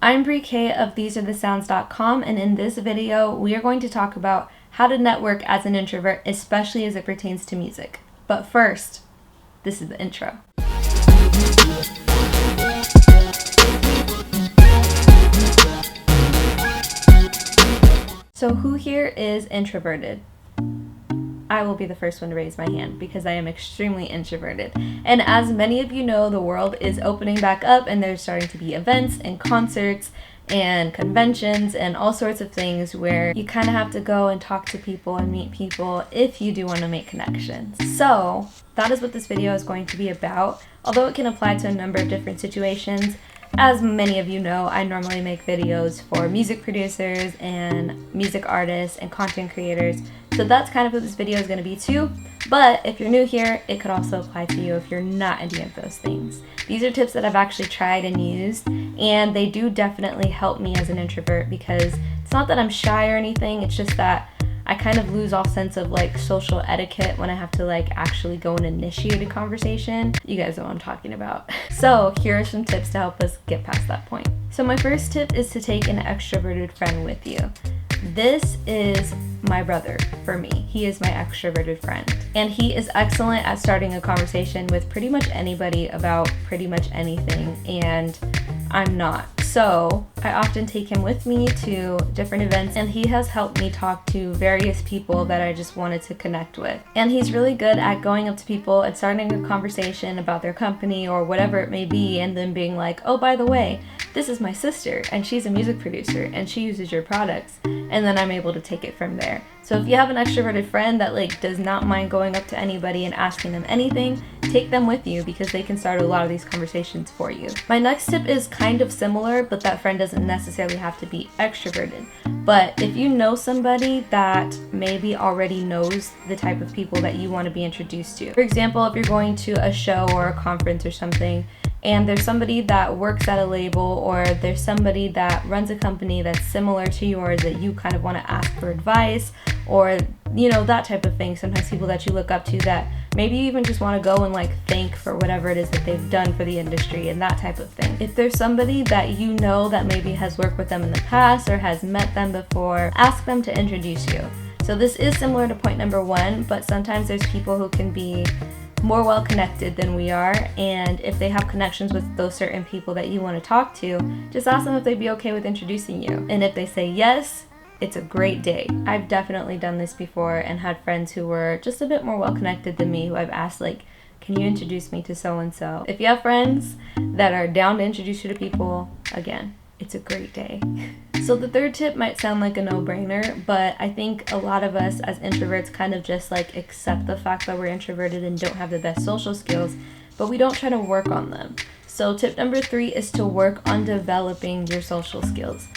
I'm Brie K of TheseAreTheSounds.com, and in this video, we are going to talk about how to network as an introvert, especially as it pertains to music. But first, this is the intro. So who here is introverted? I will be the first one to raise my hand because I am extremely introverted. And as many of you know, the world is opening back up and there's starting to be events and concerts and conventions and all sorts of things where you kind of have to go and talk to people and meet people if you do want to make connections. So that is what this video is going to be about. Although it can apply to a number of different situations, as many of you know, I normally make videos for music producers and music artists and content creators. So that's kind of what this video is going to be too. But if you're new here, it could also apply to you if you're not any of those things. These are tips that I've actually tried and used, and they do definitely help me as an introvert because it's not that I'm shy or anything, it's just that I kind of lose all sense of like social etiquette when I have to like actually go and initiate a conversation. You guys know what I'm talking about. So here are some tips to help us get past that point. So my first tip is to take an extroverted friend with you. This is my brother for me. He is my extroverted friend. And he is excellent at starting a conversation with pretty much anybody about pretty much anything, and I'm not. So I often take him with me to different events, and he has helped me talk to various people that I just wanted to connect with. And he's really good at going up to people and starting a conversation about their company or whatever it may be, and then being like, oh, by the way, this is my sister and she's a music producer and she uses your products, and then I'm able to take it from there. So if you have an extroverted friend that like does not mind going up to anybody and asking them anything, take them with you because they can start a lot of these conversations for you. My next tip is kind of similar, but that friend doesn't necessarily have to be extroverted. But if you know somebody that maybe already knows the type of people that you want to be introduced to. For example, if you're going to a show or a conference or something, and there's somebody that works at a label, or there's somebody that runs a company that's similar to yours that you kind of want to ask for advice, or you know, that type of thing. Sometimes people that you look up to that maybe you even just want to go and like thank for whatever it is that they've done for the industry and that type of thing. If there's somebody that you know that maybe has worked with them in the past or has met them before, ask them to introduce you. So this is similar to point number one, but sometimes there's people who can be more well connected than we are, and if they have connections with those certain people that you want to talk to, just ask them if they'd be okay with introducing you. And if they say yes, it's a great day. I've definitely done this before and had friends who were just a bit more well connected than me who I've asked like, can you introduce me to so and so? If you have friends that are down to introduce you to people, again, it's a great day. So the third tip might sound like a no-brainer, but I think a lot of us as introverts kind of just like accept the fact that we're introverted and don't have the best social skills, but we don't try to work on them. So tip number 3 is to work on developing your social skills.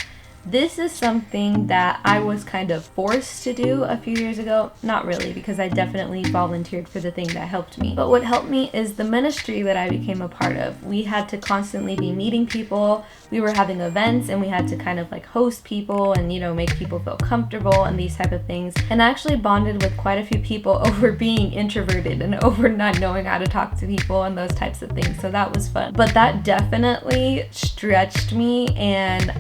This is something that I was kind of forced to do a few years ago. Not really, because I definitely volunteered for the thing that helped me. But what helped me is the ministry that I became a part of. We had to constantly be meeting people. We were having events and we had to kind of like host people and, you know, make people feel comfortable and these type of things. And I actually bonded with quite a few people over being introverted and over not knowing how to talk to people and those types of things. So that was fun. But that definitely stretched me, and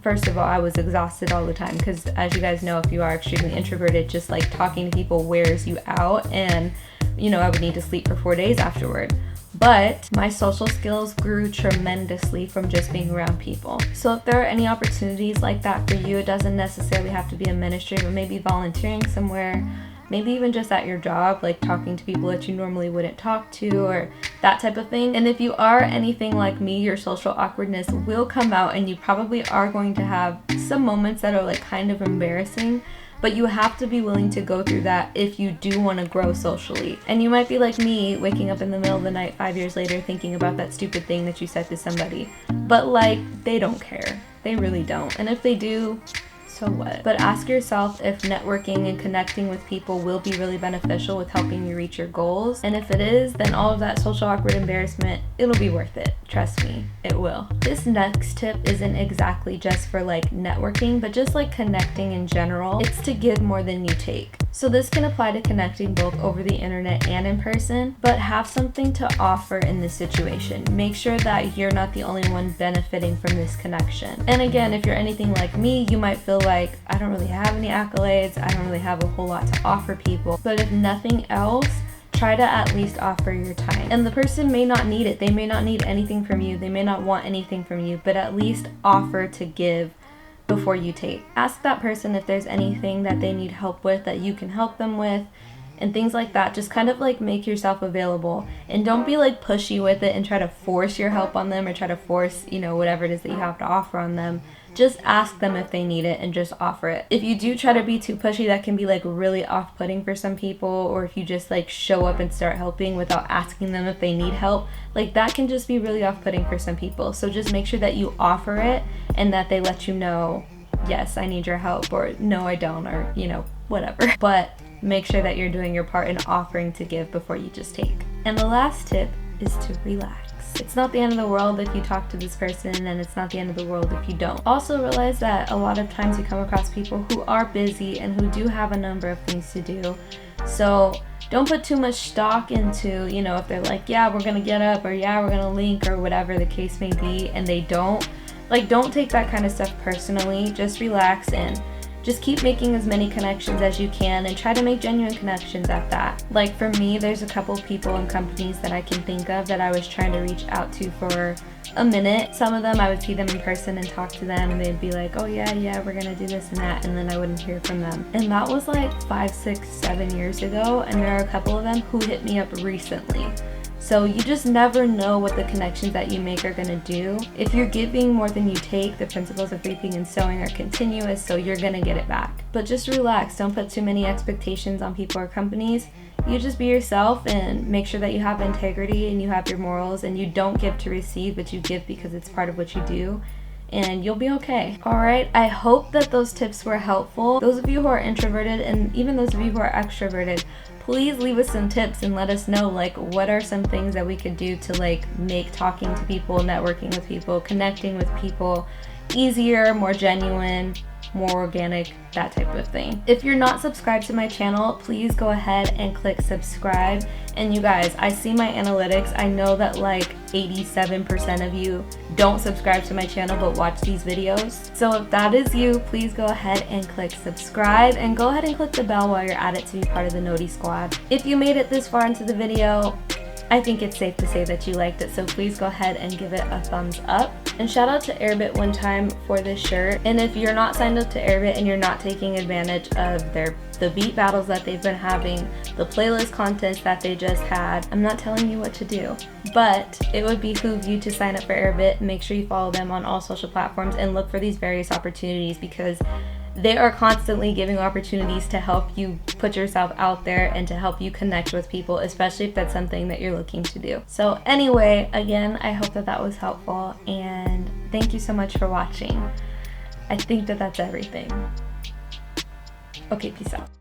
first of all, I was exhausted all the time because, as you guys know, if you are extremely introverted, just like talking to people wears you out, and you know, I would need to sleep for 4 days afterward. But my social skills grew tremendously from just being around people. So if there are any opportunities like that for you, it doesn't necessarily have to be a ministry, but maybe volunteering somewhere, maybe even just at your job, like talking to people that you normally wouldn't talk to or that type of thing. And if you are anything like me, your social awkwardness will come out, and you probably are going to have some moments that are like kind of embarrassing, but you have to be willing to go through that if you do want to grow socially. And you might be like me, waking up in the middle of the night 5 years later thinking about that stupid thing that you said to somebody, but like, they don't care. They really don't. And if they do, so what? But ask yourself if networking and connecting with people will be really beneficial with helping you reach your goals. And if it is, then all of that social awkward embarrassment, it'll be worth it. Trust me, it will. This next tip isn't exactly just for like networking, but just like connecting in general. It's to give more than you take. So this can apply to connecting both over the internet and in person, but have something to offer in this situation. Make sure that you're not the only one benefiting from this connection. And again, if you're anything like me, you might feel like, I don't really have any accolades, I don't really have a whole lot to offer people. But if nothing else, try to at least offer your time. And the person may not need it. They may not need anything from you. They may not want anything from you, but at least offer to give before you take. Ask that person if there's anything that they need help with that you can help them with, and things like that. Just kind of like make yourself available, and don't be like pushy with it and try to force your help on them or try to force, whatever it is that you have to offer on them. Just ask them if they need it and just offer it. If you do try to be too pushy, that can be like really off-putting for some people, or if you just like show up and start helping without asking them if they need help, like that can just be really off-putting for some people. So just make sure that you offer it and that they let you know, yes, I need your help, or no, I don't, or whatever. But make sure that you're doing your part in offering to give before you just take. And the last tip is to relax. It's not the end of the world if you talk to this person, and it's not the end of the world if you don't. Also realize that a lot of times you come across people who are busy and who do have a number of things to do. So don't put too much stock into, if they're like, yeah, we're gonna get up, or yeah, we're gonna link, or whatever the case may be, and they don't. Like, don't take that kind of stuff personally. Just relax and just keep making as many connections as you can, and try to make genuine connections at that. Like for me, there's a couple people and companies that I can think of that I was trying to reach out to for a minute. Some of them I would see them in person and talk to them, and they'd be like, oh yeah, we're gonna do this and that, and then I wouldn't hear from them. And that was like 5, 6, 7 years ago, and there are a couple of them who hit me up recently. So you just never know what the connections that you make are gonna do. If you're giving more than you take, the principles of reaping and sowing are continuous, so you're gonna get it back. But just relax, don't put too many expectations on people or companies. You just be yourself and make sure that you have integrity and you have your morals, and you don't give to receive, but you give because it's part of what you do, and you'll be okay. Alright, I hope that those tips were helpful. Those of you who are introverted, and even those of you who are extroverted, please leave us some tips and let us know, like, what are some things that we could do to like make talking to people, networking with people, connecting with people easier, more genuine, more organic, that type of thing. If you're not subscribed to my channel, please go ahead and click subscribe. And you guys, I see my analytics. I know that like 87% of you don't subscribe to my channel but watch these videos. So if that is you, please go ahead and click subscribe, and go ahead and click the bell while you're at it to be part of the Noti Squad. If you made it this far into the video, I think it's safe to say that you liked it, so please go ahead and give it a thumbs up. And shout out to Airbit one time for this shirt. And if you're not signed up to Airbit and you're not taking advantage of the beat battles that they've been having, the playlist content that they just had, I'm not telling you what to do, but it would behoove you to sign up for Airbit. Make sure you follow them on all social platforms and look for these various opportunities, because they are constantly giving opportunities to help you put yourself out there and to help you connect with people, especially if that's something that you're looking to do. So anyway, again, I hope that that was helpful, and thank you so much for watching. I think that that's everything. Okay, peace out.